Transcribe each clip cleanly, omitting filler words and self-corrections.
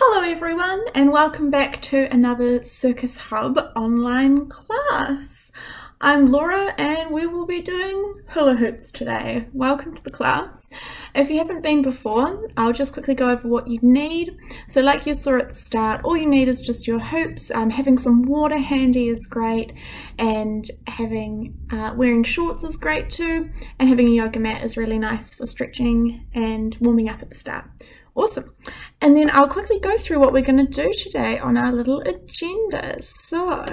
Hello everyone and welcome back to another Circus Hub online class. I'm Laura and we will be doing hula hoops today. Welcome to the class. If you haven't been before, I'll just quickly go over what you need. So like you saw at the start, all you need is just your hoops. Having some water handy is great, and having wearing shorts is great too, and having a yoga mat is really nice for stretching and warming up at the start. Awesome. And then I'll quickly go through what we're going to do today on our little agenda. So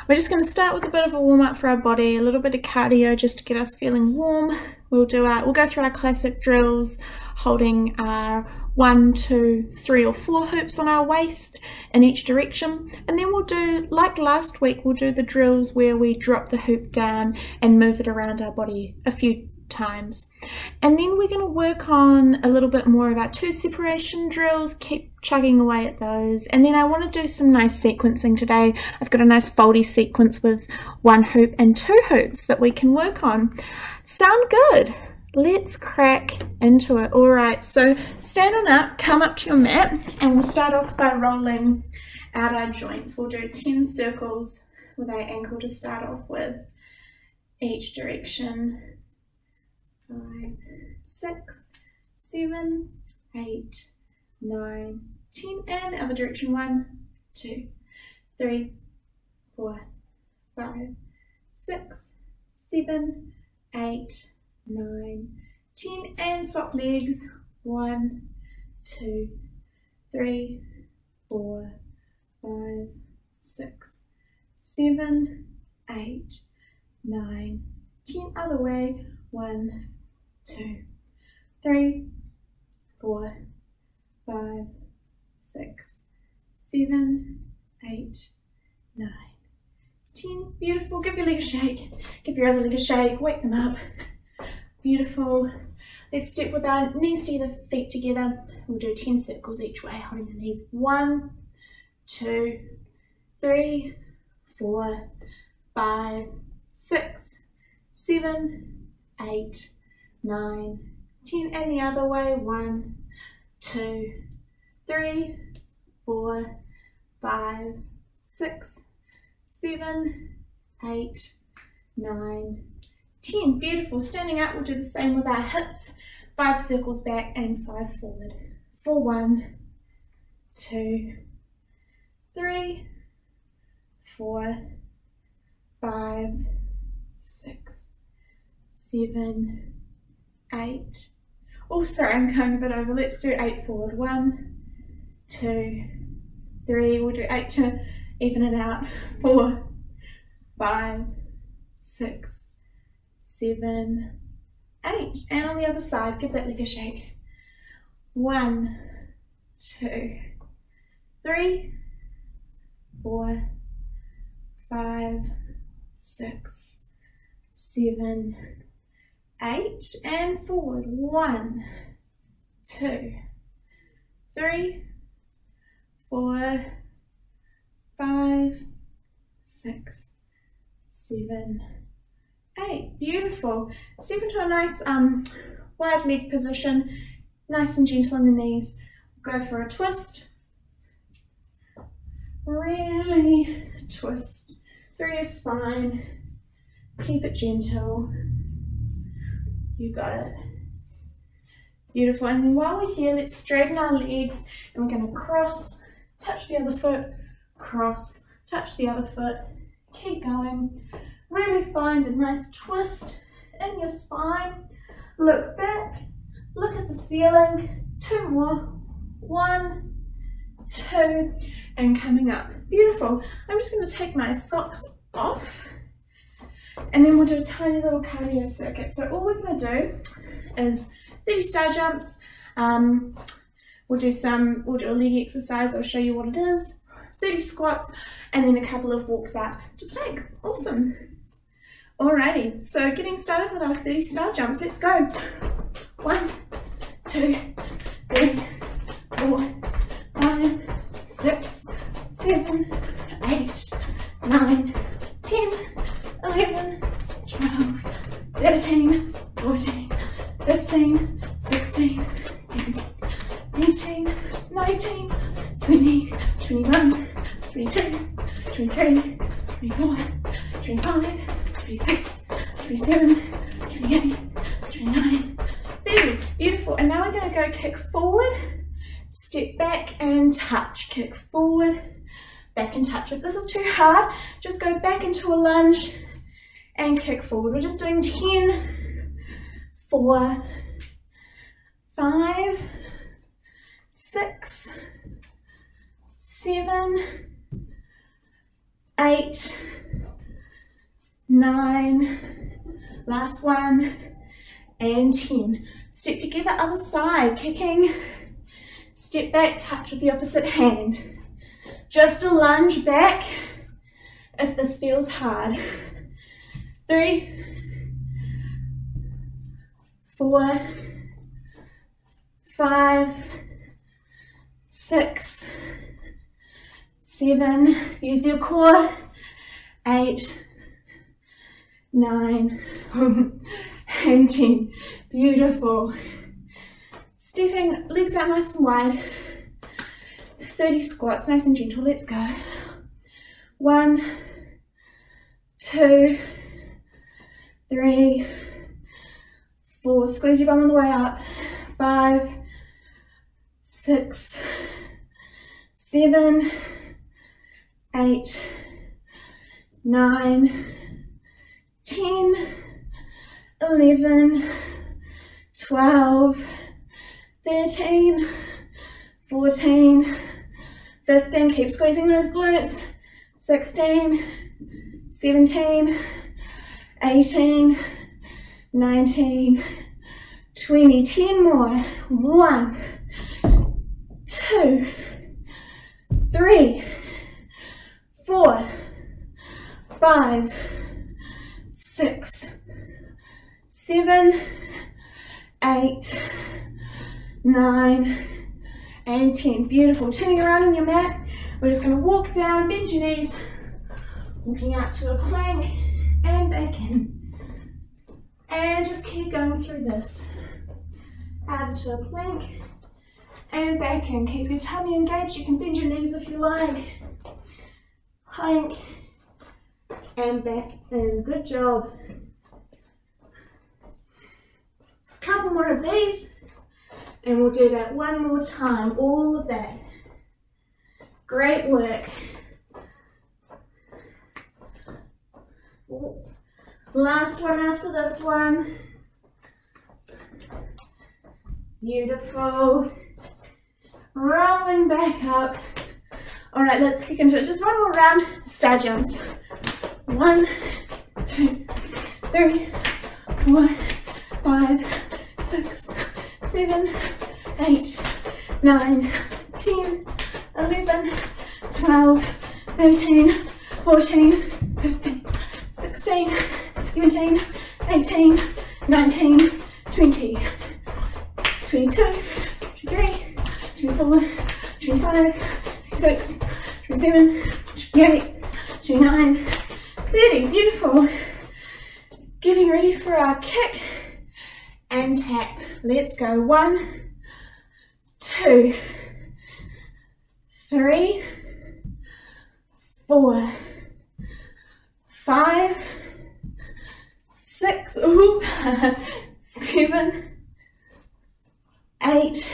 we're just going to start with a bit of a warm up for our body, a little bit of cardio just to get us feeling warm. We'll go through our classic drills, holding our 1, 2, 3 or 4 hoops on our waist in each direction, and then we'll do, like last week, we'll do the drills where we drop the hoop down and move it around our body a few times. And then we're going to work on a little bit more of our 2 separation drills, keep chugging away at those. And then I want to do some nice sequencing today. I've got a nice foldy sequence with 1 hoop and 2 hoops that we can work on. Sound good? Let's crack into it. All right, so stand on up, come up to your mat, and we'll start off by rolling out our joints. We'll do 10 circles with our ankle to start off with, each direction. 5, 6, 7, 8, 9, 10, and other direction. 1, 2, 3, 4, 5, 6, 7, 8, 9, 10, and swap legs. 1, 2, 3, 4, 5, 6, 7, 8, 9, 10, other way. 1, 2, 3, 4, 5, 6, 7, 8, 9, 10. Beautiful. Give your leg a shake. Give your other leg a shake. Wake them up. Beautiful. Let's step with our knees to either feet together. We'll do 10 circles each way, holding the knees. 1, 2, 3, 4, 5, 6, 7, 8, 9, 10, and the other way. 1, 2, 3, 4, 5, 6, 7, 8, 9, 10. Beautiful. Standing up, we'll do the same with our hips. 5 circles back and 5 forward. For 1, 2, 3, 4, 5, 6, 7, 8. Oh, sorry, I'm going a bit over. Let's do 8 forward. 1, 2, 3. We'll do 8 to even it out. 4, 5, 6, 7, 8. And on the other side, give that leg a shake. 1, 2, 3, 4, 5, 6, 7, 8, and forward. 1, 2, 3, 4, 5, 6, 7, 8. Beautiful. Step into a nice wide leg position, nice and gentle on the knees. Go for a twist. Really twist through your spine. Keep it gentle. You got it. Beautiful. And then while we're here, let's straighten our legs, and we're going to cross, touch the other foot, cross, touch the other foot. Keep going. Really find a nice twist in your spine. Look back, look at the ceiling. 2 more. 1, 2, and coming up. Beautiful. I'm just going to take my socks off, and then we'll do a tiny little cardio circuit. So all we're going to do is 30 star jumps. We'll do a leg exercise. I'll show you what it is. 30 squats, and then a couple of walks out to plank. Awesome. Alrighty, so getting started with our 30 star jumps. Let's go. 1, 2, 3, 4, 5, 6, 7, 8, 9, 10, 11, 12, 13, 14, 15, 16, 17, 18, 19, 20, 21, 22, 23, 24, 25, 26, 27, 28, 29, 30. Beautiful. And now we're going to go kick forward, step back and touch. Kick forward, back and touch. If this is too hard, just go back into a lunge and kick forward. We're just doing 10, 4, 5, 6, 7, 8, 9, last one, and 10. Step together, other side, kicking, step back, touch with the opposite hand. Just a lunge back if this feels hard. 3, 4, 5, 6, 7, use your core, 8, 9, and 10. Beautiful. Stepping, legs out nice and wide. 30 squats, nice and gentle. Let's go. 1, 2, 3, 4. Squeeze your bum on the way up. 5, 6, 7, 8, 9, 10, 11, 12, 13, 14, 15, keep squeezing those glutes, 16, 17, 18, 19, 20, 10 more, 1, 2, 3, 4, 5, 6, 7, 8, 9, and 10. Beautiful. Turning around on your mat, we're just going to walk down, bend your knees, walking out to a plank and back in. And just keep going through this. Out into a plank and back in. Keep your tummy engaged. You can bend your knees if you like. Plank and back in. Good job. Couple more of these. And we'll do that one more time, all of that. Great work. Last one after this one. Beautiful. Rolling back up. All right, let's kick into it. Just one more round. Star jumps. 1, 2, 3, 4, 5, 6, 7, 8, 9, 10, 11, 12, 13, 14, 15, 16, 17, 18, 19, 20, 22, 23, 24, 25, 26, 27, 28, 29, 30. Beautiful. Getting ready for our kick and tap. Let's go. 1, 2, 3, 4, 5, 6, 7, 8,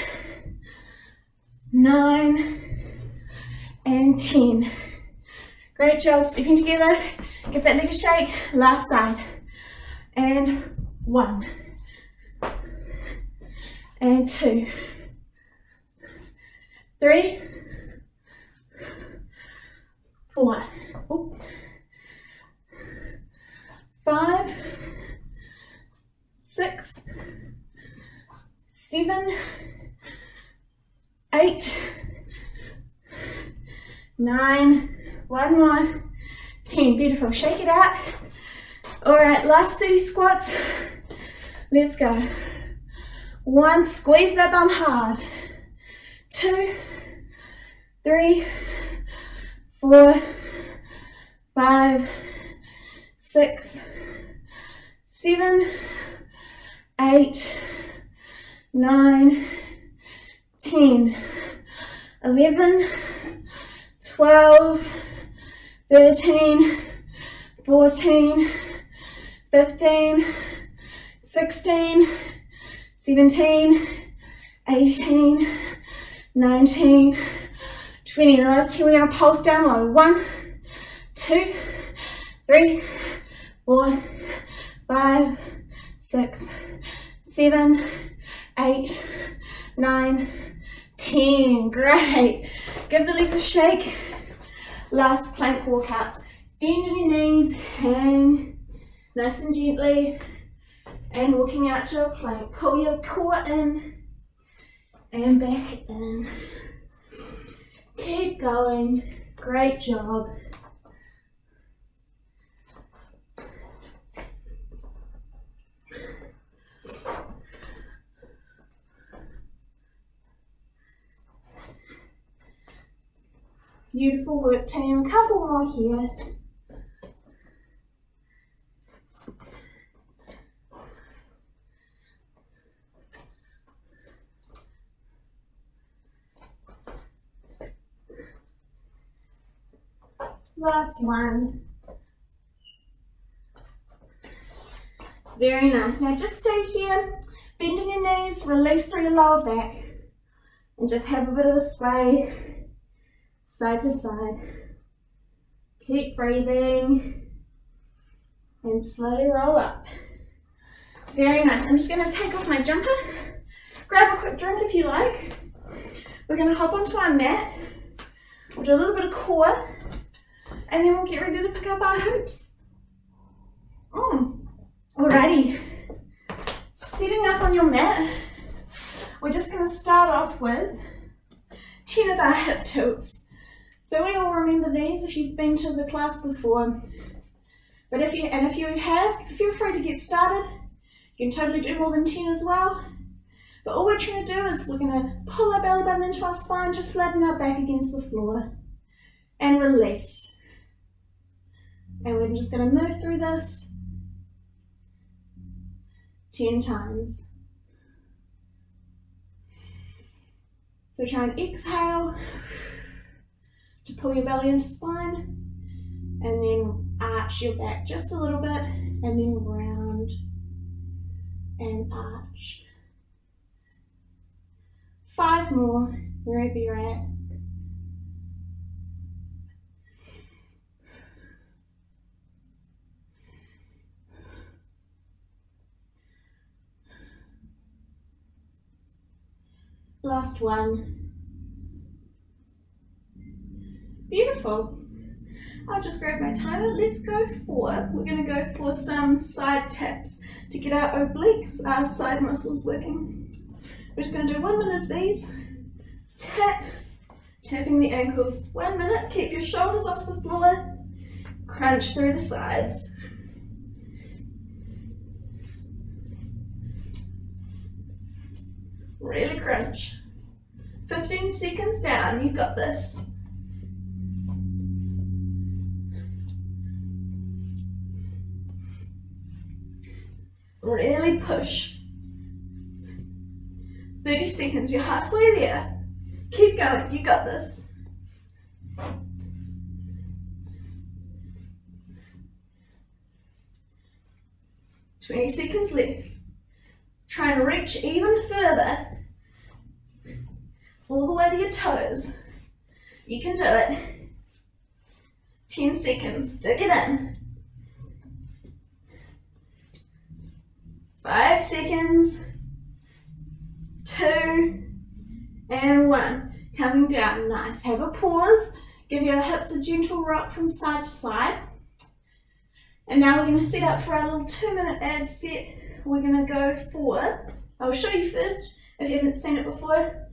9, and 10. Great job. Stepping together. Give that leg a shake. Last side. And 1. And 2. 3. 4. 5. 6. 7. 8. 9. One more. 10. Beautiful. Shake it out. All right, last 30 squats. Let's go. 1, squeeze that bum hard. 2, 3, 4, 5, 6, 7, 8, 9, 10. 11, 12, 13, 14, 15, 16, 17, 18, 19, 20. The last 10, we're going to pulse down low. 1, 2, 3, 4, 5, 6, 7, 8, 9, 10. Great. Give the legs a shake. Last plank walkouts. Bend in your knees, hang nice and gently, and walking out to a plank. Pull your core in and back in. Keep going. Great job. Beautiful work, team. A couple more here. Last one. Very nice. Now just stay here, bend in your knees, release through your lower back, and just have a bit of a sway side to side. Keep breathing and slowly roll up. Very nice. I'm just going to take off my jumper, grab a quick drink if you like. We're going to hop onto our mat. We'll do a little bit of core, and then we'll get ready to pick up our hoops. Alrighty, setting up on your mat, we're just going to start off with 10 of our hip tilts. So we all remember these if you've been to the class before. But if you have, feel free to get started. You can totally do more than 10 as well. But all we're trying to do is we're going to pull our belly button into our spine to flatten our back against the floor and release. And we're just going to move through this 10 times. So try and exhale to pull your belly into spine, and then arch your back just a little bit, and then round and arch. 5 more, wherever you're at. Last one. Beautiful. I'll just grab my timer. Let's go for, we're going to go for some side taps to get our obliques, our side muscles working. We're just going to do 1 minute of these. Tap, tapping the ankles. 1 minute, keep your shoulders off the floor. Crunch through the sides. Really crunch. 15 seconds down, you've got this. Really push. 30 seconds, you're halfway there. Keep going, you got this. "20 seconds left. Try and reach even further, all the way to your toes. You can do it. 10 seconds, dig it in. 5 seconds, 2, and 1. Coming down, nice. Have a pause. Give your hips a gentle rock from side to side. And now we're going to set up for our little 2-minute ab set. We're going to go for, I'll show you first if you haven't seen it before,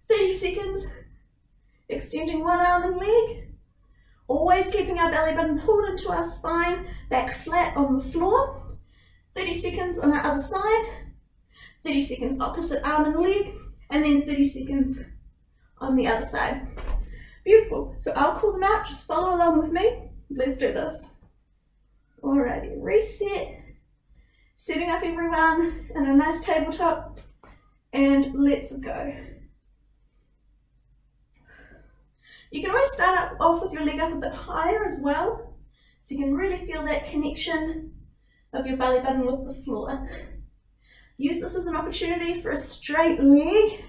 30 seconds, extending one arm and leg, always keeping our belly button pulled into our spine, back flat on the floor. 30 seconds on our other side, 30 seconds opposite arm and leg, and then 30 seconds on the other side. Beautiful. So I'll call them out, just follow along with me. Let's do this. Alrighty, reset. Setting up everyone in a nice tabletop, and let's go. You can always start off with your leg up a bit higher as well, so you can really feel that connection of your belly button with the floor. Use this as an opportunity for a straight leg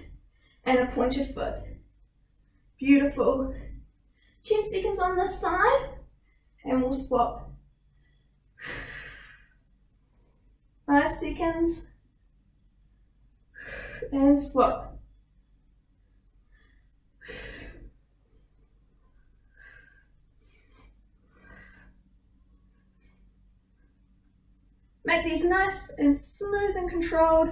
and a pointed foot. Beautiful. 10 seconds on this side, and we'll swap. 5 seconds, and swap. Make these nice and smooth and controlled.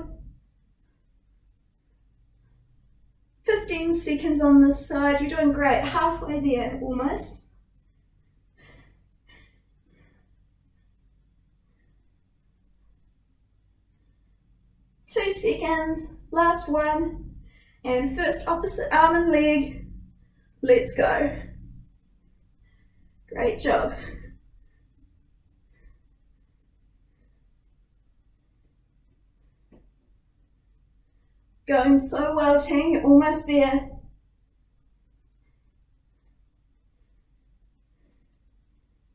15 seconds on this side. You're doing great. Halfway there, almost. Two seconds. Last one. And first opposite arm and leg. Let's go. Great job. Going so well, team, you're almost there.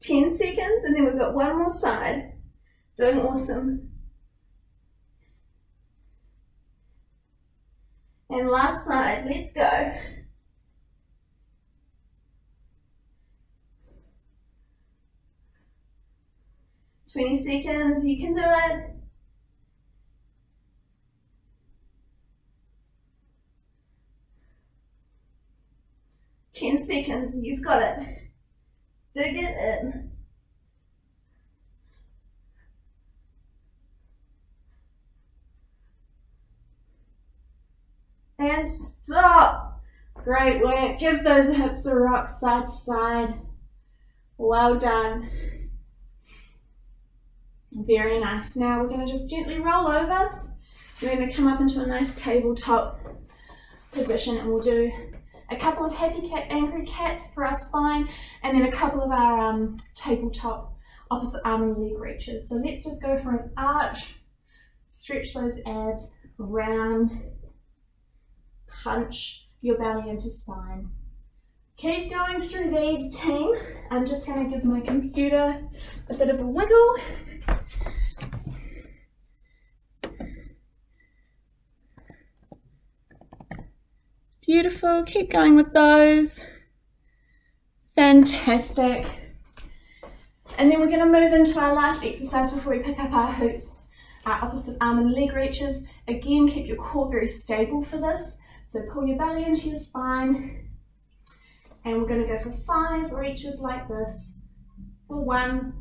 Ten seconds, and then we've got one more side. Doing awesome. And last side, let's go. Twenty seconds, you can do it. Ten seconds, you've got it. Dig it in. And stop. Great work. Give those hips a rock side to side. Well done. Very nice. Now we're going to just gently roll over. We're going to come up into a nice tabletop position, and we'll do a couple of happy cat, angry cats for our spine, and then a couple of our tabletop opposite arm and leg reaches. So let's just go for an arch, stretch those abs, round, punch your belly into spine. Keep going through these, team. I'm just going to give my computer a bit of a wiggle. Beautiful, keep going with those. Fantastic. And then we're going to move into our last exercise before we pick up our hoops, our opposite arm and leg reaches. Again, keep your core very stable for this. So pull your belly into your spine. And we're going to go for 5 reaches like this. For 1,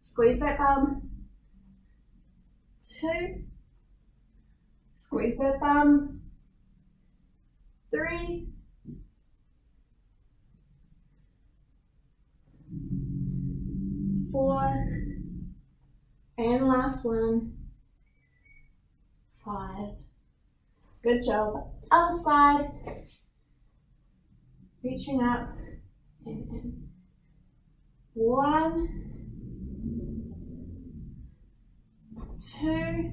squeeze that bum. 2, squeeze that bum. 3, 4, and last one, 5. Good job. Other side. Reaching up and in. 1, 2,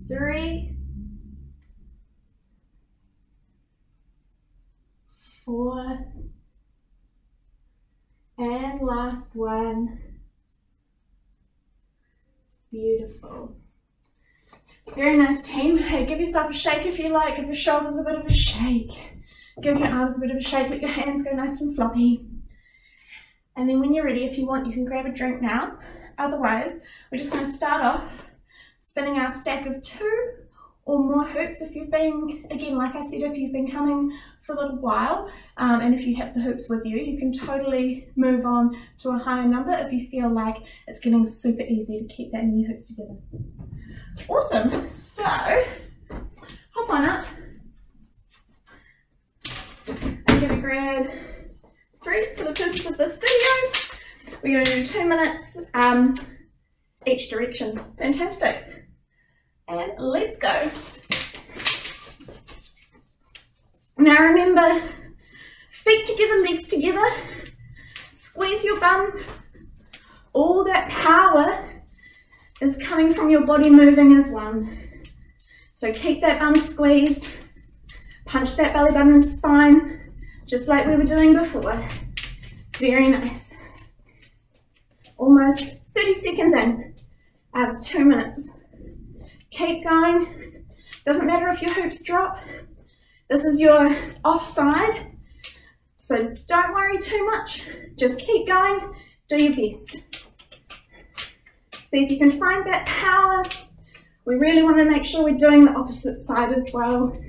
3, 4, and last one. Beautiful. Very nice, team. Hey, give yourself a shake if you like. Give your shoulders a bit of a shake. Give your arms a bit of a shake. Let your hands go nice and floppy. And then when you're ready, if you want, you can grab a drink now. Otherwise, we're just going to start off spinning our stack of 2 or more hoops. If you've been, again, like I said, if you've been coming for a little while, and if you have the hoops with you, you can totally move on to a higher number if you feel like it's getting super easy to keep that many hoops together. Awesome. So, hop on up. I'm going to grab 3 for the purpose of this video. We're going to do 2 minutes each direction. Fantastic. And let's go. Now remember, feet together, legs together. Squeeze your bum. All that power is coming from your body moving as one. So keep that bum squeezed, punch that belly button into spine, just like we were doing before. Very nice. Almost 30 seconds in out of 2 minutes. Keep going. Doesn't matter if your hoops drop. This is your offside, so don't worry too much. Just keep going, do your best. See if you can find that power. We really want to make sure we're doing the opposite side as well,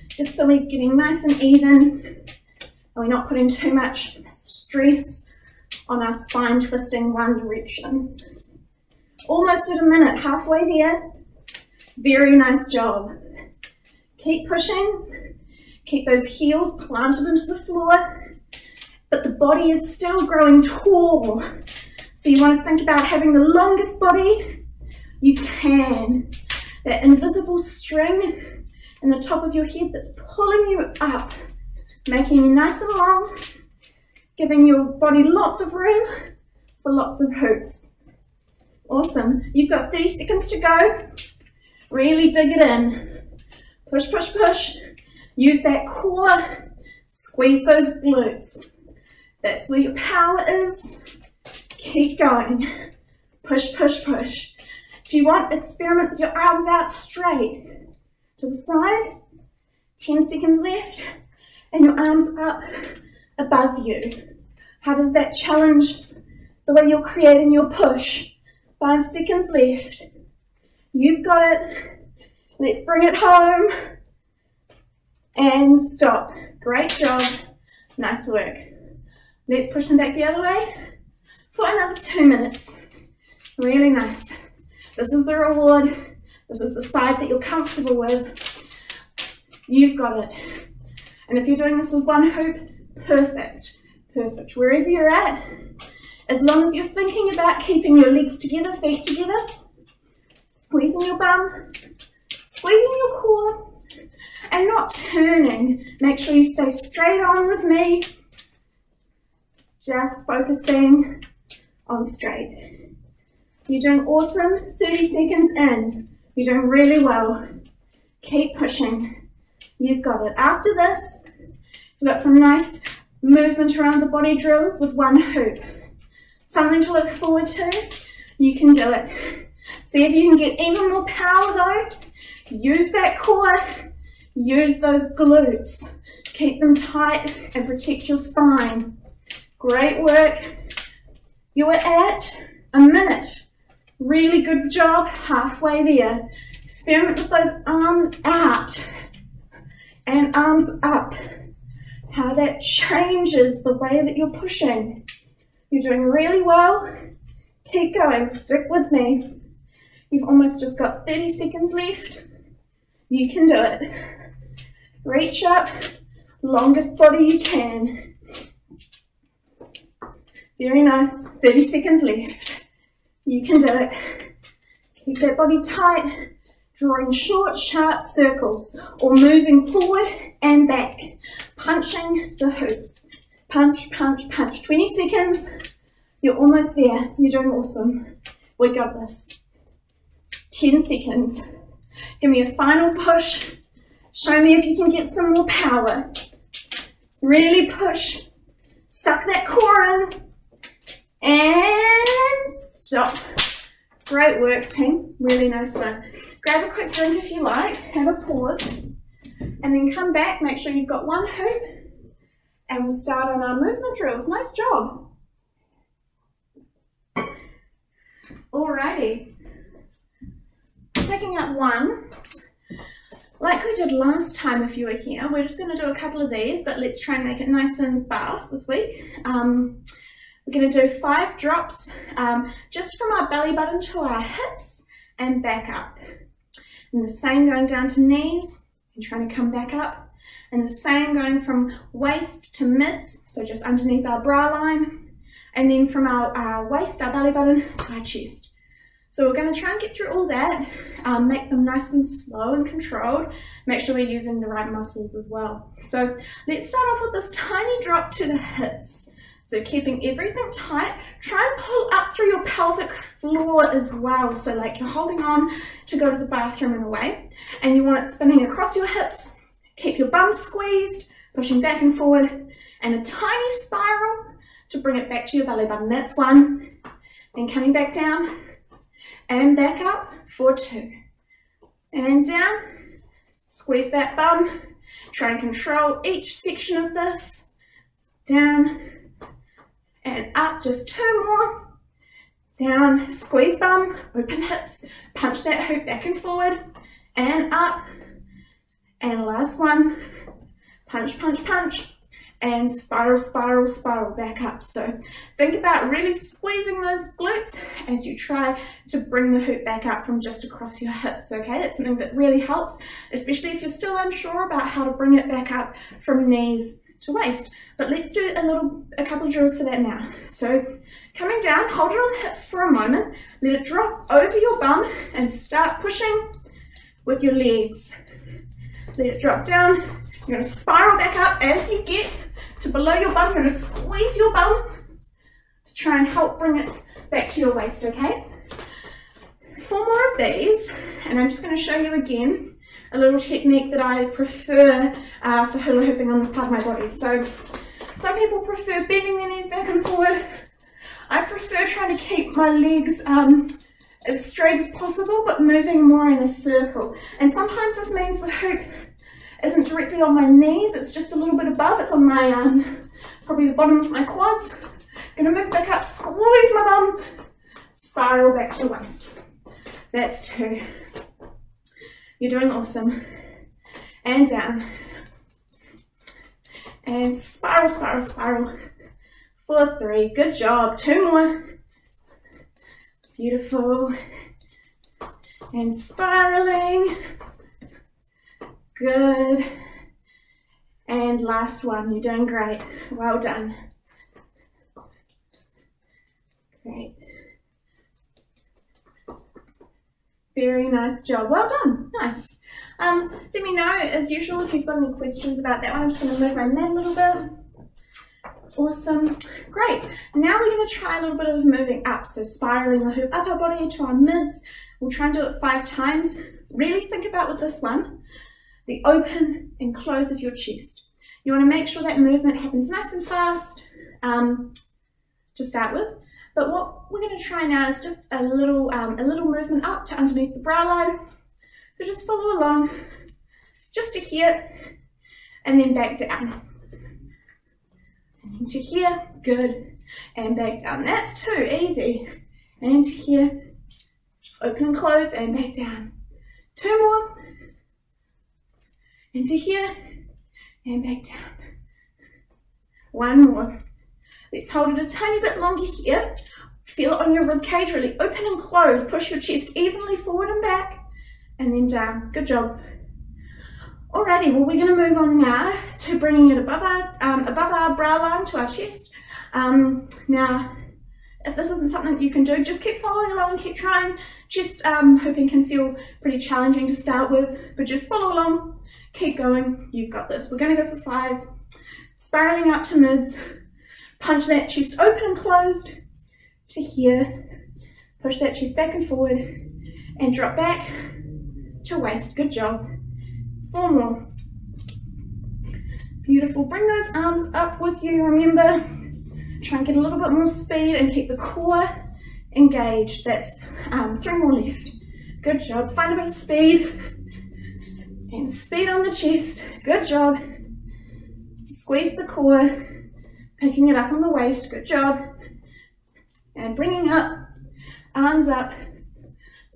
just so we're getting nice and even, and we're not putting too much stress on our spine twisting one direction. Almost at a minute, halfway there. Very nice job. Keep pushing. Keep those heels planted into the floor, but the body is still growing tall. So you want to think about having the longest body you can. That invisible string in the top of your head that's pulling you up, making you nice and long, giving your body lots of room for lots of hoops. Awesome. You've got 30 seconds to go. Really dig it in. Push, push, push. Use that core. Squeeze those glutes. That's where your power is. Keep going. Push, push, push. If you want, experiment with your arms out straight to the side. 10 seconds left. And your arms up above you. How does that challenge the way you're creating your push? 5 seconds left. You've got it. Let's bring it home. And stop. Great job. Nice work. Let's push them back the other way for another 2 minutes. Really nice. This is the reward. This is the side that you're comfortable with. You've got it. And if you're doing this with one hoop, perfect. Perfect. Wherever you're at, as long as you're thinking about keeping your legs together, feet together, squeezing your bum, squeezing your core, and not turning. Make sure you stay straight on with me. Just focusing on straight. You're doing awesome. 30 seconds in. You're doing really well. Keep pushing. You've got it. After this, we've got some nice movement around the body drills with one hoop. Something to look forward to. You can do it. See if you can get even more power though. Use that core. Use those glutes. Keep them tight and protect your spine. Great work. You are at a minute. Really good job. Halfway there. Experiment with those arms out and arms up. How that changes the way that you're pushing. You're doing really well. Keep going. Stick with me. You've almost just got 30 seconds left. You can do it. Reach up. Longest body you can. Very nice. 30 seconds left. You can do it. Keep that body tight. Drawing short, sharp circles or moving forward and back. Punching the hoops. Punch, punch, punch. 20 seconds. You're almost there. You're doing awesome. We got this. 10 seconds. Give me a final push. Show me if you can get some more power. Really push. Suck that core in. And stop. Great work, team. Really nice one. Grab a quick drink if you like. Have a pause. And then come back. Make sure you've got one hoop. And we'll start on our movement drills. Nice job. Alrighty. Picking up one. Like we did last time if you were here, we're just going to do a couple of these, but let's try and make it nice and fast this week. We're going to do 5 drops just from our belly button to our hips and back up. And the same going down to knees and trying to come back up. And the same going from waist to mids, so just underneath our bra line. And then from our waist, our belly button, to our chest. So we're going to try and get through all that, make them nice and slow and controlled, make sure we're using the right muscles as well. So let's start off with this tiny drop to the hips. So keeping everything tight, try and pull up through your pelvic floor as well. So like you're holding on to go to the bathroom in a way, and you want it spinning across your hips. Keep your bum squeezed, pushing back and forward, and a tiny spiral to bring it back to your belly button. That's 1. And coming back down and back up for 2. And down, squeeze that bum. Try and control each section of this. Down and up, just 2 more. Down, squeeze bum, open hips, punch that hoop back and forward, and up. And last one, punch, punch, punch, and spiral, spiral, spiral back up. So think about really squeezing those glutes as you try to bring the hoop back up from just across your hips, okay? That's something that really helps, especially if you're still unsure about how to bring it back up from knees to waist. But let's do a couple of drills for that now. So coming down, hold it on the hips for a moment, let it drop over your bum and start pushing with your legs. Let it drop down. You're going to spiral back up as you get to below your bum. You're going to squeeze your bum to try and help bring it back to your waist, okay? 4 more of these, and I'm just going to show you again a little technique that I prefer for hula hooping on this part of my body. So some people prefer bending their knees back and forward. I prefer trying to keep my legs as straight as possible, but moving more in a circle. And sometimes this means the hoop isn't directly on my knees, it's just a little bit above. It's on my, probably the bottom of my quads. Gonna move back up, squeeze my bum, spiral back to the waist. That's 2. You're doing awesome. And down. And spiral, spiral, spiral. For 3, good job. 2 more. Beautiful. And spiraling. Good. And last one, you're doing great. Well done. Great. Very nice job. Well done. Nice. Let me know, as usual, if you've got any questions about that one. I'm just going to move my mat a little bit. Awesome. Great. Now we're going to try a little bit of moving up. So spiraling the hoop up our body to our mids. We'll try and do it 5 times. Really think about with this one, the open and close of your chest. You want to make sure that movement happens nice and fast to start with. But what we're going to try now is just a little movement up to underneath the brow line. So just follow along, just to here, and then back down. And into here, good, and back down. That's 2, easy. And into here, open and close, and back down. 2 more. Into here, and back down. 1 more. Let's hold it a tiny bit longer here. Feel it on your rib cage, really open and close. Push your chest evenly forward and back, and then down. Good job. Alrighty, well, we're going to move on now to bringing it above our brow line to our chest. Now, if this isn't something you can do, just keep following along, keep trying. Chest hooping can feel pretty challenging to start with, but just follow along, keep going. You've got this. We're going to go for 5. Spiraling up to mids. Punch that chest open and closed to here. Push that chest back and forward and drop back to waist. Good job. 4 more. Beautiful. Bring those arms up with you. Remember, try and get a little bit more speed and keep the core engaged. That's 3 more left. Good job. Find a bit of speed and speed on the chest. Good job. Squeeze the core. Picking it up on the waist, good job. And bringing up, arms up,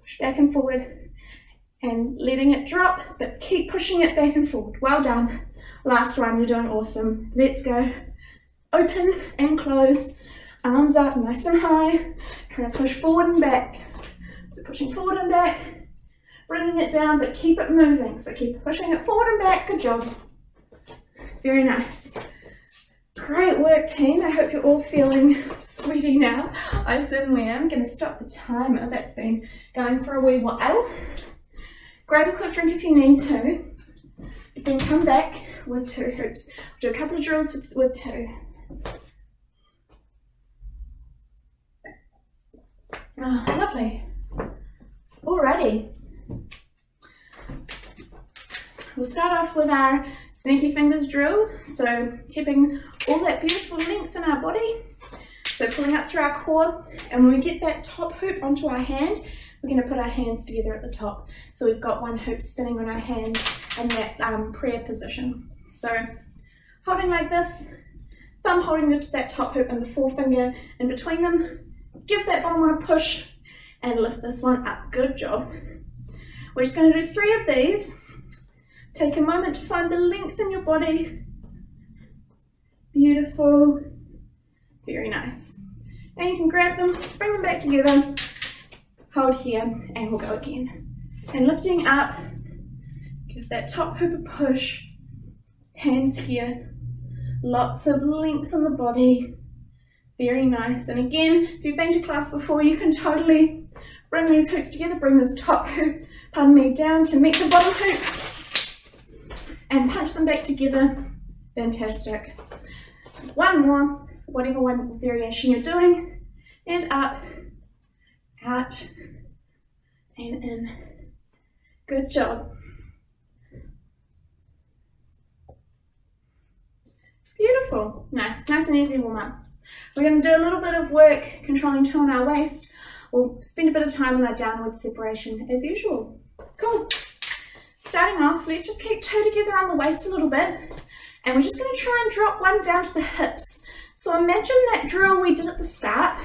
push back and forward, and letting it drop, but keep pushing it back and forward. Well done. Last one, you're doing awesome. Let's go. Open and close, arms up nice and high, trying to push forward and back. So pushing forward and back, bringing it down, but keep it moving. So keep pushing it forward and back, good job. Very nice. Great work, team. I hope you're all feeling sweaty now. I certainly am. I'm going to stop the timer. That's been going for a wee while. Grab a quick drink if you need to. Then come back with 2 hoops. We'll do a couple of drills with 2. Oh, lovely. Alrighty. We'll start off with our sneaky fingers drill, so keeping all that beautiful length in our body. So pulling up through our core, and when we get that top hoop onto our hand, we're going to put our hands together at the top. So we've got one hoop spinning on our hands in that prayer position. So holding like this, thumb holding to that top hoop and the forefinger in between them. Give that bottom one a push and lift this one up. Good job. We're just going to do 3 of these. Take a moment to find the length in your body. Beautiful. Very nice. And you can grab them, bring them back together, hold here, and we'll go again. And lifting up, give that top hoop a push, hands here, lots of length in the body. Very nice. And again, if you've been to class before, you can totally bring these hoops together, bring this top hoop, pardon me, down to meet the bottom hoop, and punch them back together. Fantastic. One more, whatever one variation you're doing, and up, out, and in. Good job. Beautiful. Nice and easy warm up. We're going to do a little bit of work controlling toe on our waist. We'll spend a bit of time on our downward separation as usual. Cool. Starting off, let's just keep toe together on the waist a little bit, and we're just going to try and drop one down to the hips. So imagine that drill we did at the start,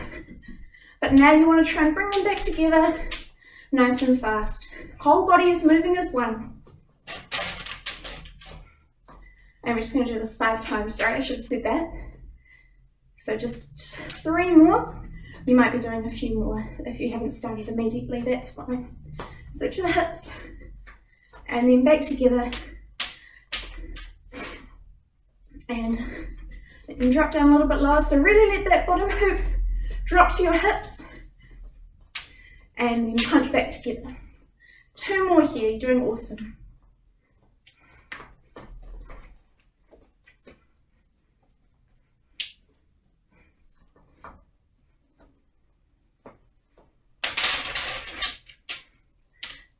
but now you want to try and bring them back together nice and fast. Whole body is moving as one. And we're just going to do this 5 times. Sorry, I should have said that. So just 3 more. You might be doing a few more. If you haven't started immediately, that's fine. So to the hips, and then back together, and then drop down a little bit lower. So really let that bottom hoop drop to your hips, and then punch back together. 2 more here. You're doing awesome.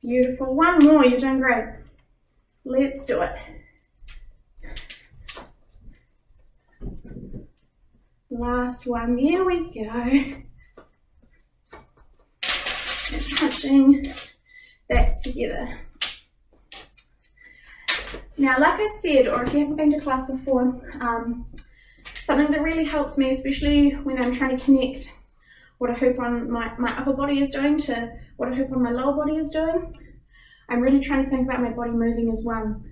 Beautiful. 1 more. You're doing great. Let's do it. Last one. There we go. And punching back together. Now, like I said, or if you haven't been to class before, something that really helps me, especially when I'm trying to connect what a hoop on my upper body is doing to what a hoop on my lower body is doing, I'm really trying to think about my body moving as one.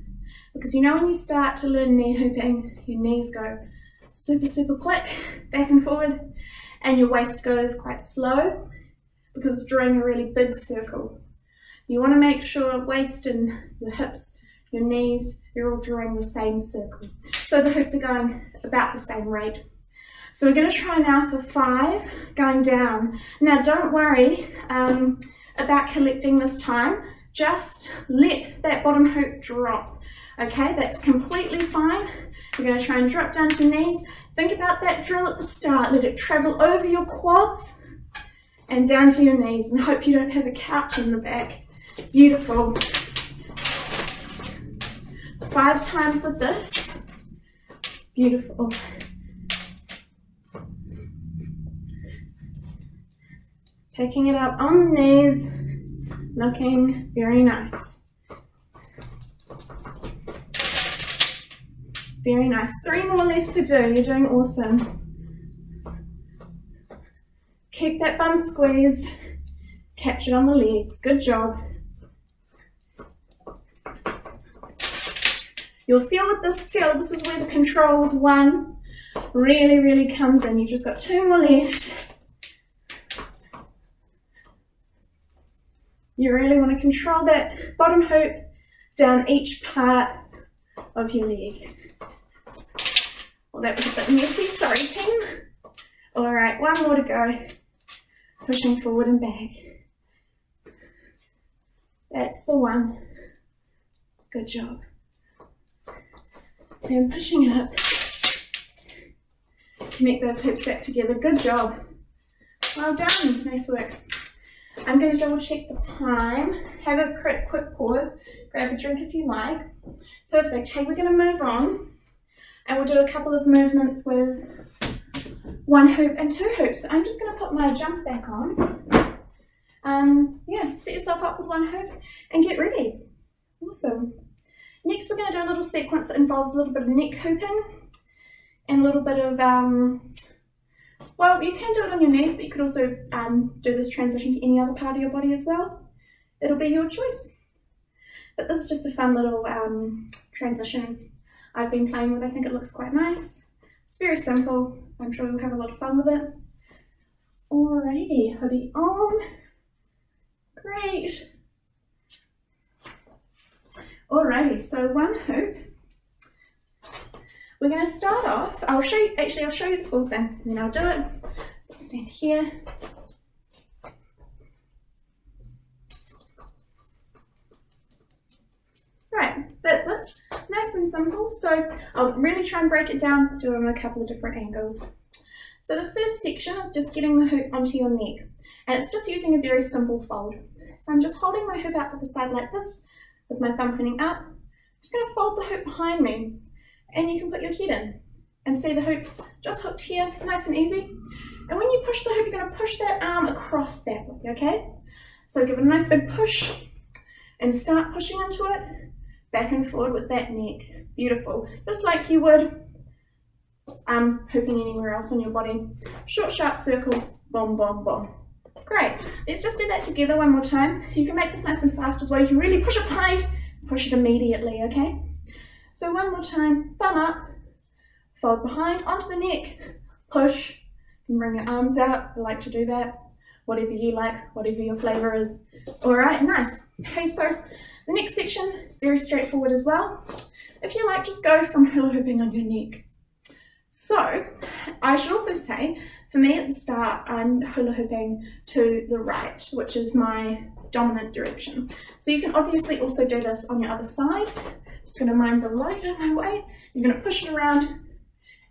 Because you know when you start to learn knee hooping, your knees go super quick, back and forward, and your waist goes quite slow because it's drawing a really big circle. You want to make sure waist and your hips, your knees, you're all drawing the same circle. So the hoops are going about the same rate. So we're going to try now for 5 going down. Now don't worry about collecting this time. Just let that bottom hoop drop. Okay, that's completely fine. We're going to try and drop down to knees. Think about that drill at the start. Let it travel over your quads and down to your knees. And hope you don't have a couch in the back. Beautiful. 5 times with this. Beautiful. Picking it up on the knees, looking very nice. Very nice. 3 more left to do. You're doing awesome. Keep that bum squeezed. Catch it on the legs. Good job. You'll feel with this skill, this is where the control with 1 really comes in. You've just got 2 more left. You really want to control that bottom hoop down each part of your leg. Well, that was a bit messy, sorry team. All right, 1 more to go. Pushing forward and back. That's the one. Good job. And pushing up. Connect those hips back together. Good job. Well done. Nice work. I'm going to double check the time, have a quick pause, grab a drink if you like. Perfect. Hey, we're going to move on and we'll do a couple of movements with 1 hoop and 2 hoops. So I'm just going to put my jump back on. Yeah, set yourself up with 1 hoop and get ready. Awesome. Next, we're going to do a little sequence that involves a little bit of neck hooping and a little bit of, well, you can do it on your knees, but you could also do this transition to any other part of your body as well. It'll be your choice. But this is just a fun little transition I've been playing with. I think it looks quite nice. It's very simple. I'm sure you'll have a lot of fun with it. Alrighty, hoodie on. Great. Alrighty, so 1 hoop. We're going to start off. I'll show you the full thing, and then I'll do it. So I'll stand here. Right, that's it. Nice and simple. So I'll really try and break it down, do it on a couple of different angles. So the first section is just getting the hoop onto your neck, and it's just using a very simple fold. So I'm just holding my hoop out to the side like this, with my thumb pointing up. I'm just going to fold the hoop behind me, and you can put your head in and see the hoop's just hooked here, nice and easy. And when you push the hoop, you're going to push that arm across that way, okay? So give it a nice big push and start pushing into it, back and forward with that neck. Beautiful. Just like you would hooping anywhere else on your body. Short, sharp circles, boom, boom, boom. Great. Let's just do that together one more time. You can make this nice and fast as well. You can really push it behind, push it immediately, okay? So one more time, thumb up, fold behind, onto the neck, push, and bring your arms out. I like to do that. Whatever you like, whatever your flavor is. All right, nice. Okay, so the next section, very straightforward as well. If you like, just go from hula hooping on your neck. So, I should also say, for me at the start, I'm hula hooping to the right, which is my dominant direction. So you can obviously also do this on your other side. Just going to mind the light in my way. You're going to push it around,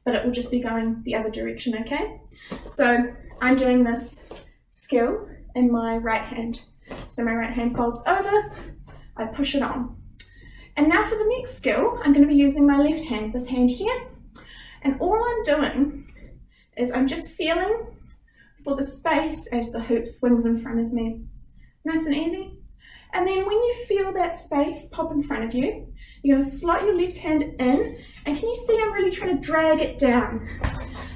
but it will just be going the other direction, okay? So I'm doing this skill in my right hand. So my right hand folds over, I push it on. And now for the next skill, I'm going to be using my left hand, this hand here. And all I'm doing is I'm just feeling for the space as the hoop swings in front of me. Nice and easy. And then when you feel that space pop in front of you, you're going to slot your left hand in, and can you see I'm really trying to drag it down?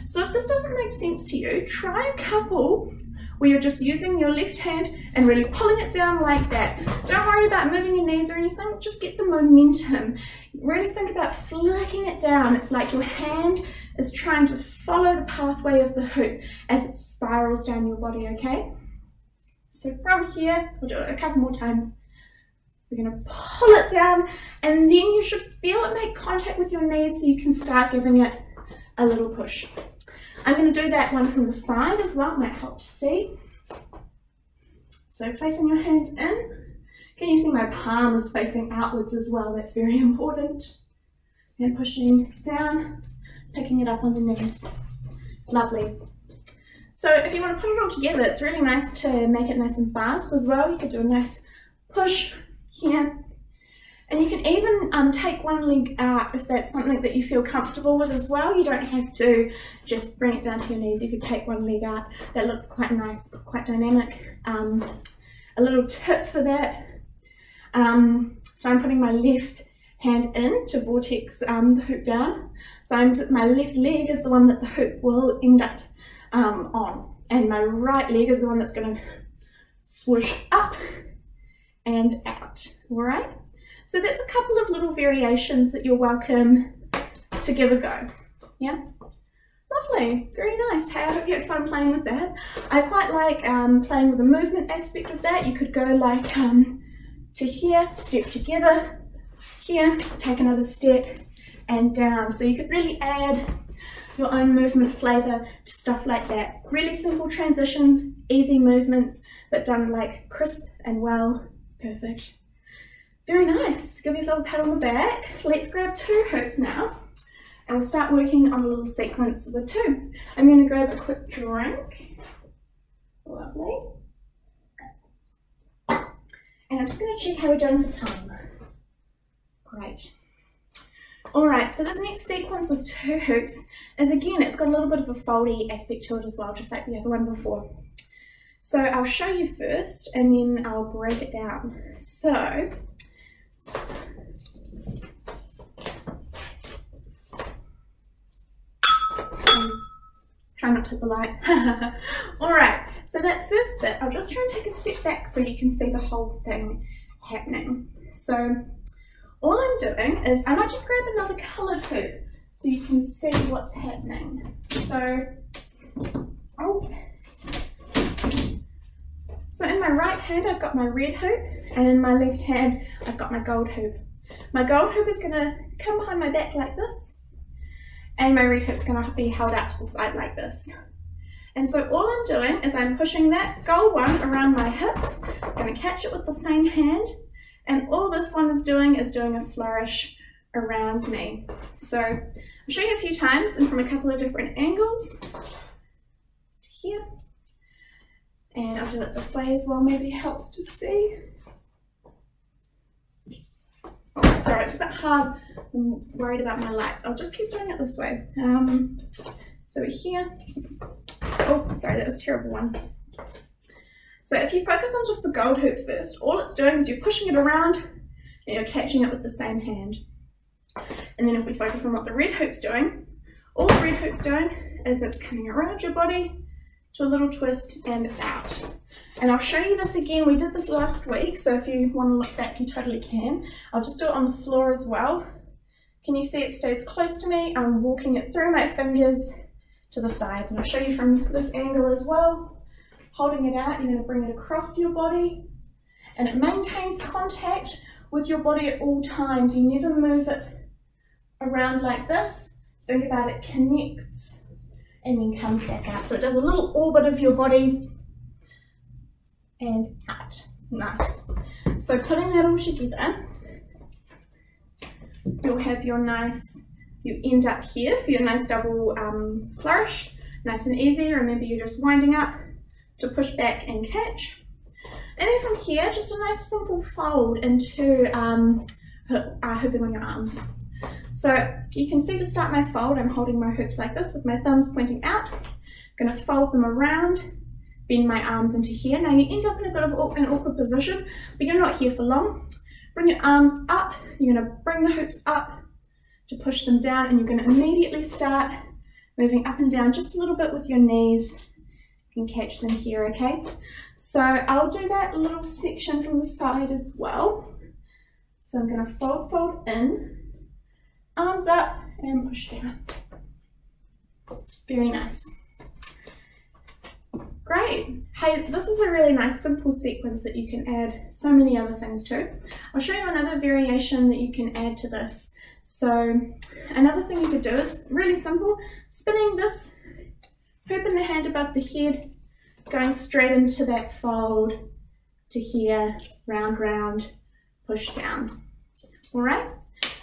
So if this doesn't make sense to you, try a couple where you're just using your left hand and really pulling it down like that. Don't worry about moving your knees or anything, just get the momentum. Really think about flicking it down. It's like your hand is trying to follow the pathway of the hoop as it spirals down your body, okay? So from here, we'll do it a couple more times. We're going to pull it down, and then you should feel it make contact with your knees so you can start giving it a little push. I'm going to do that one from the side as well, might help to see. So placing your hands in. Can you see my palm is facing outwards as well? That's very important. And pushing down, picking it up on the knees. Lovely. So if you want to put it all together, it's really nice to make it nice and fast as well. You could do a nice push here. And you can even take one leg out if that's something that you feel comfortable with as well. You don't have to just bring it down to your knees. You could take one leg out. That looks quite nice, quite dynamic. A little tip for that. So I'm putting my left hand in to vortex the hoop down. So my left leg is the one that the hoop will end up on. And my right leg is the one that's going to swoosh up and out. All right? So that's a couple of little variations that you're welcome to give a go. Yeah? Lovely, very nice. Hey, I hope you had fun playing with that. I quite like playing with the movement aspect of that. You could go like to here, step together, here, take another step and down. So you could really add your own movement flavour to stuff like that. Really simple transitions, easy movements, but done like crisp and well. Perfect. Very nice. Give yourself a pat on the back. Let's grab 2 hoops now, and we'll start working on a little sequence with 2. I'm going to grab a quick drink. Lovely. And I'm just going to check how we're doing for time. Great. Alright, so this next sequence with 2 hoops is, again, it's got a little bit of a foldy aspect to it as well, just like the other one before. So I'll show you first and then I'll break it down. So try not to hit the light. Alright, so that first bit, I'll just try and take a step back so you can see the whole thing happening. So all I'm doing is, I might just grab another coloured hoop so you can see what's happening. So in my right hand I've got my red hoop, and in my left hand I've got my gold hoop. My gold hoop is going to come behind my back like this, and my red hoop is going to be held out to the side like this. And so all I'm doing is I'm pushing that gold one around my hips. I'm going to catch it with the same hand, and all this one is doing a flourish around me. So I'll show you a few times and from a couple of different angles to here. And I'll do it this way as well, maybe it helps to see. Oh, sorry, it's a bit hard. I'm worried about my lights. I'll just keep doing it this way. So here. Oh, sorry, that was a terrible one. So if you focus on just the gold hoop first, all it's doing is you're pushing it around and you're catching it with the same hand. And then if we focus on what the red hoop's doing, all the red hoop's doing is it's coming around your body to a little twist and out. And I'll show you this again. We did this last week, so if you want to look back, you totally can. I'll just do it on the floor as well. Can you see it stays close to me? I'm walking it through my fingers to the side, and I'll show you from this angle as well. Holding it out, you're going to bring it across your body, and it maintains contact with your body at all times. You never move it around like this. Think about it, connects and then comes back out. So it does a little orbit of your body and out. Nice. So putting that all together, you'll have your nice, you end up here for your nice double flourish. Nice and easy. Remember, you're just winding up to push back and catch. And then from here, just a nice simple fold into hooping on your arms. So you can see to start my fold, I'm holding my hoops like this with my thumbs pointing out. I'm going to fold them around, bend my arms into here. Now you end up in a bit of an awkward position, but you're not here for long. Bring your arms up, you're going to bring the hoops up to push them down, and you're going to immediately start moving up and down just a little bit with your knees. You can catch them here, okay? So I'll do that little section from the side as well. So I'm going to fold in, arms up and push down. Very nice. Great. Hey, this is a really nice simple sequence that you can add so many other things to. I'll show you another variation that you can add to this. So another thing you could do is really simple, spinning this hoop in the hand above the head, going straight into that fold to here, round, round, push down. All right.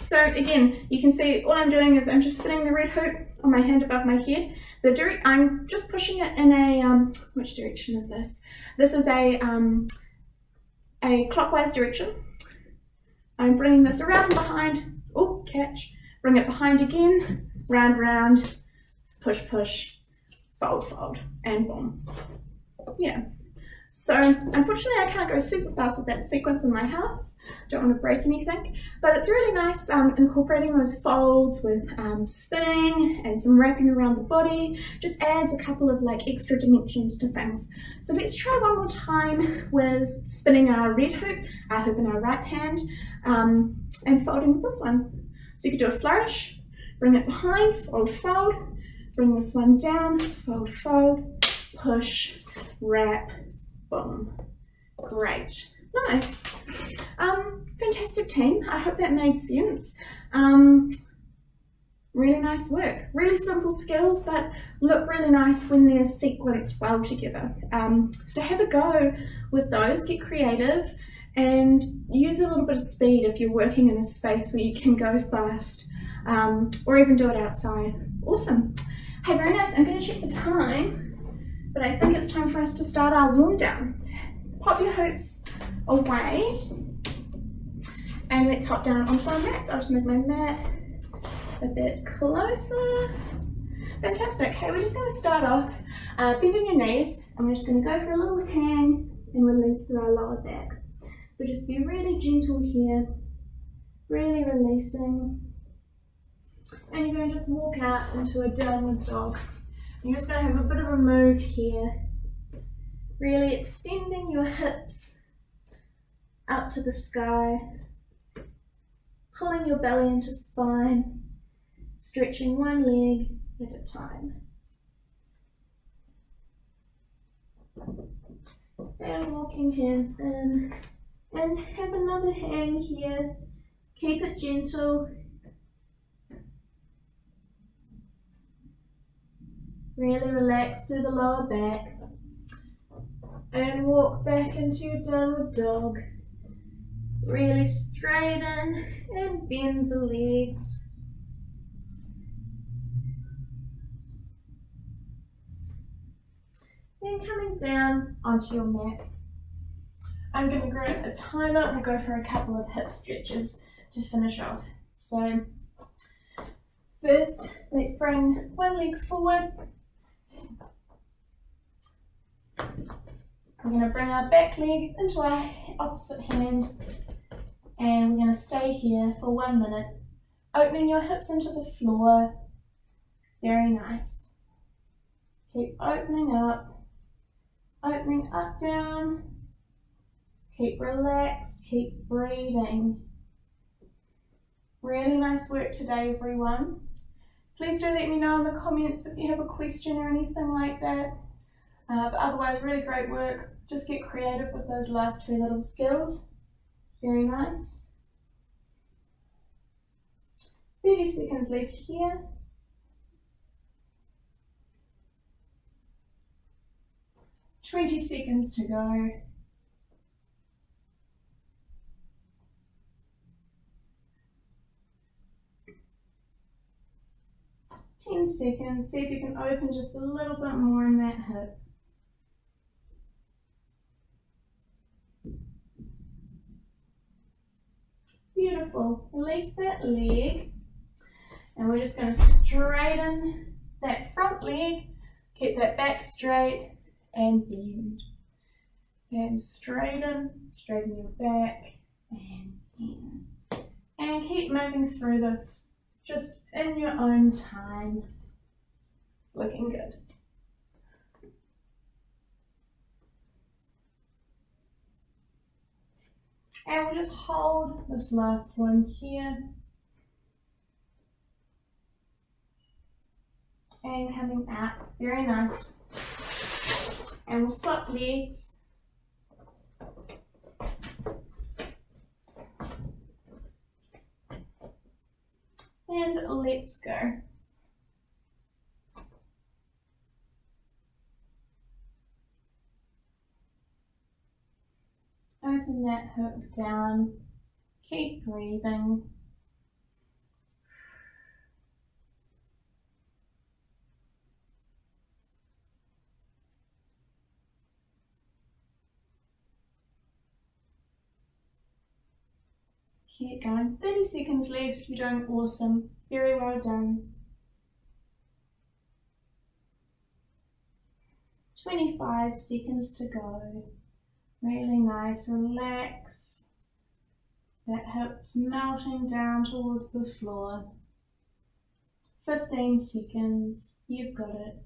So again, you can see all I'm doing is I'm just spinning the red hoop on my hand above my head. I'm just pushing it in a, which direction is this? This is a clockwise direction. I'm bringing this around behind, oh, catch, bring it behind again, round, round, push, push, fold, fold, and boom. Yeah. So unfortunately I can't go super fast with that sequence in my house. Don't want to break anything, but it's really nice incorporating those folds with spinning and some wrapping around the body. Just adds a couple of like extra dimensions to things. So let's try one more time with spinning our red hoop, our hoop in our right hand, and folding with this one. So you could do a flourish, bring it behind, fold, fold, bring this one down, fold, fold, push, wrap, boom. Great. Nice. Fantastic team. I hope that made sense. Really nice work. Really simple skills, but look really nice when they're sequenced well together. So have a go with those, get creative, and use a little bit of speed if you're working in a space where you can go fast, or even do it outside. Awesome. Hey, very nice. I'm going to check the time, but I think it's time for us to start our warm down. pop your hoops away and let's hop down onto our mats. I'll just move my mat a bit closer. Fantastic. Hey, we're just going to start off bending your knees, and we're just going to go for a little hang and release through our lower back. So just be really gentle here, really releasing. And you're going to just walk out into a downward dog. And you're just going to have a bit of a move here, really extending your hips up to the sky, pulling your belly into spine, stretching one leg at a time. And walking hands in, and have another hang here. Keep it gentle. Really relax through the lower back. And walk back into your downward dog. Really straighten and bend the legs. Then coming down onto your mat. I'm going to grab a timer and we'll go for a couple of hip stretches to finish off. So first, let's bring one leg forward. We're going to bring our back leg into our opposite hand, and we're going to stay here for 1 minute, opening your hips into the floor. Very nice. Keep opening up, down. Keep relaxed, keep breathing. Really nice work today, everyone. Please do let me know in the comments if you have a question or anything like that. But otherwise, really great work. Just get creative with those last two little skills. Very nice. 30 seconds left here. "20 seconds to go. "10 seconds. See if you can open just a little bit more in that hip. Beautiful. Release that leg. And we're just going to straighten that front leg. Keep that back straight and bend. And straighten your back and bend. And keep moving through this just in your own time. Looking good. And we'll just hold this last one here. And coming out, very nice. And we'll swap legs. And let's go. Open that hip down, keep breathing. Keep going, 30 seconds left, you're doing awesome, very well done. 25 seconds to go. Really nice, relax. That hip's melting down towards the floor. 15 seconds, you've got it.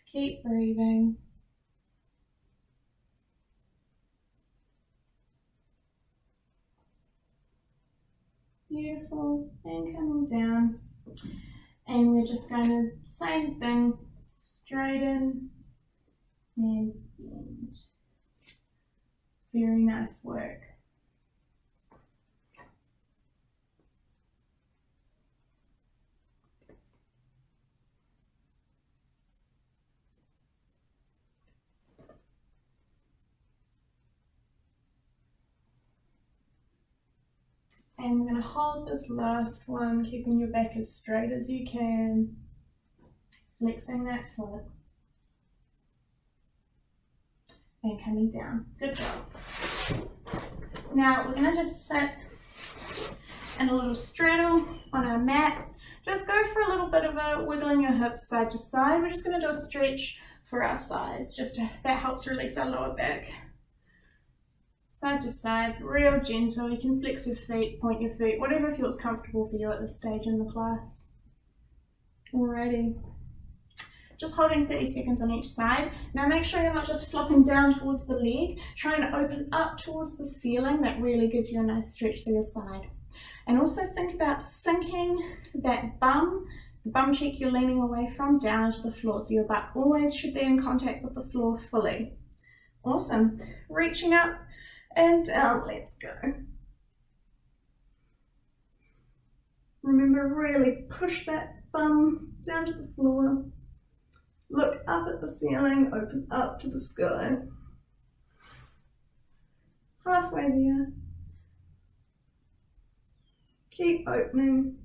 Keep breathing. Beautiful, and coming down. And we're just going to, same thing, straighten and bend. Very nice work. And we're going to hold this last one, keeping your back as straight as you can, flexing that foot. and coming down. Good job. Now we're going to just sit in a little straddle on our mat. Just go for a little bit of a wiggle in your hips side to side. We're just going to do a stretch for our sides, that helps release our lower back. Side to side, real gentle. You can flex your feet, point your feet, whatever feels comfortable for you at this stage in the class. Alrighty. Just holding 30 seconds on each side. Now make sure you're not just flopping down towards the leg. Try and open up towards the ceiling. That really gives you a nice stretch through your side. And also think about sinking that bum, the bum cheek you're leaning away from, down to the floor. So your butt always should be in contact with the floor fully. Awesome. Reaching up and down. Let's go. Remember, really push that bum down to the floor. Look up at the ceiling, open up to the sky. Halfway there. Keep opening.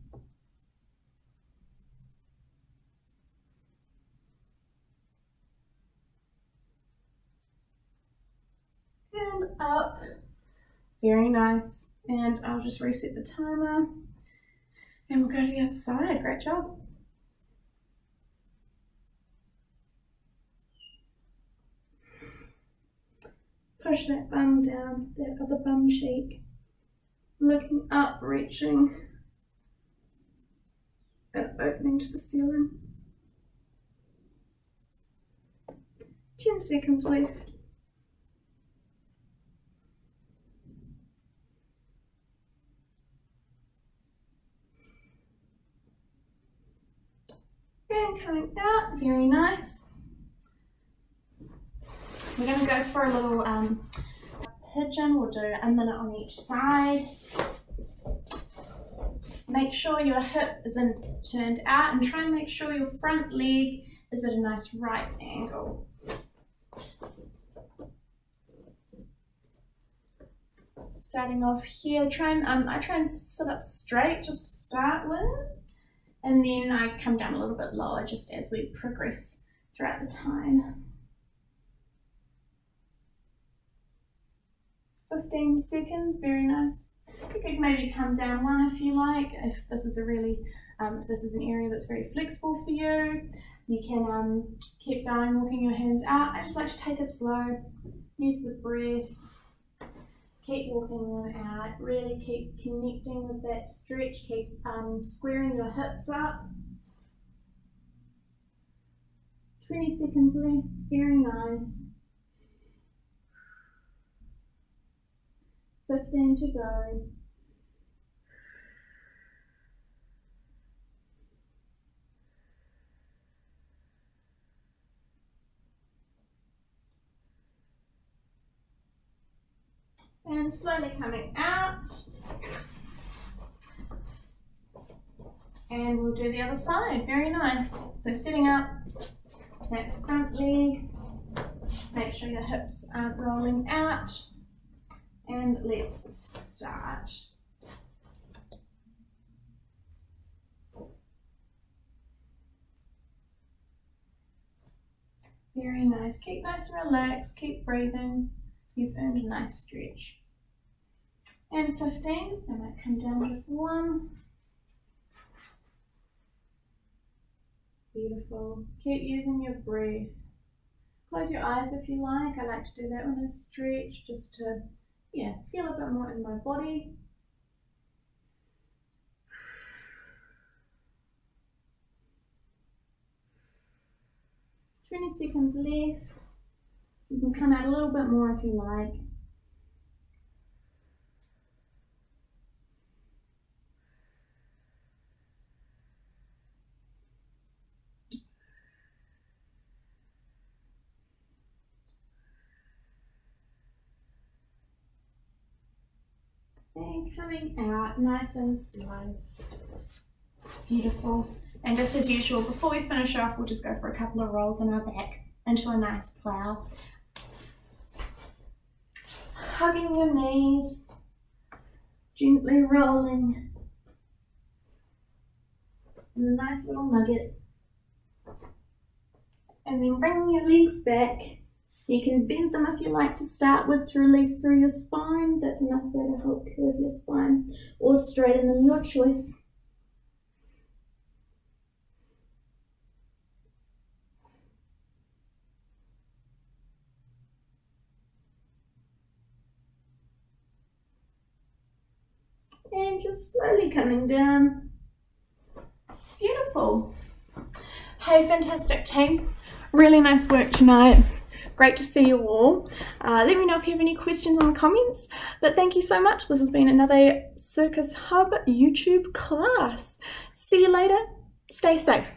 And up. Very nice. And I'll just reset the timer. And we'll go to the other side. Great job. Push that bum down, that other bum cheek. Looking up, reaching, and opening to the ceiling. 10 seconds left. And coming out, very nice. We're going to go for a little pigeon. We'll do a minute on each side. Make sure your hip isn't turned out and try and make sure your front leg is at a nice right angle. Starting off here, I try and sit up straight just to start with, and then I come down a little bit lower just as we progress throughout the time. 15 seconds, very nice. You could maybe come down one if you like, if this is if this is an area that's very flexible for you. You can keep going, walking your hands out. I just like to take it slow, use the breath, keep walking them out, really keep connecting with that stretch, keep squaring your hips up. 20 seconds left, very nice. 15 to go. And slowly coming out. And we'll do the other side, very nice. So sitting up, that front leg, make sure your hips aren't rolling out. And let's start. Very nice. Keep nice and relaxed. Keep breathing. You've earned a nice stretch. And 15. I might come down just one. Beautiful. Keep using your breath. Close your eyes if you like. I like to do that when I stretch, just to feel a bit more in my body. "20 seconds left. You can come out a little bit more if you like. And coming out nice and slow. Beautiful. And just as usual, before we finish off, we'll just go for a couple of rolls on our back into a nice plow. Hugging your knees, gently rolling in a nice little nugget. And then bringing your legs back, You can bend them if you like to start with to release through your spine. That's a nice way to help curve your spine. Or straighten them, your choice. And just slowly coming down. Beautiful. Hey, fantastic team. Really nice work tonight. Great to see you all. Let me know if you have any questions in the comments. But thank you so much. This has been another Circus Hub YouTube class. See you later. Stay safe.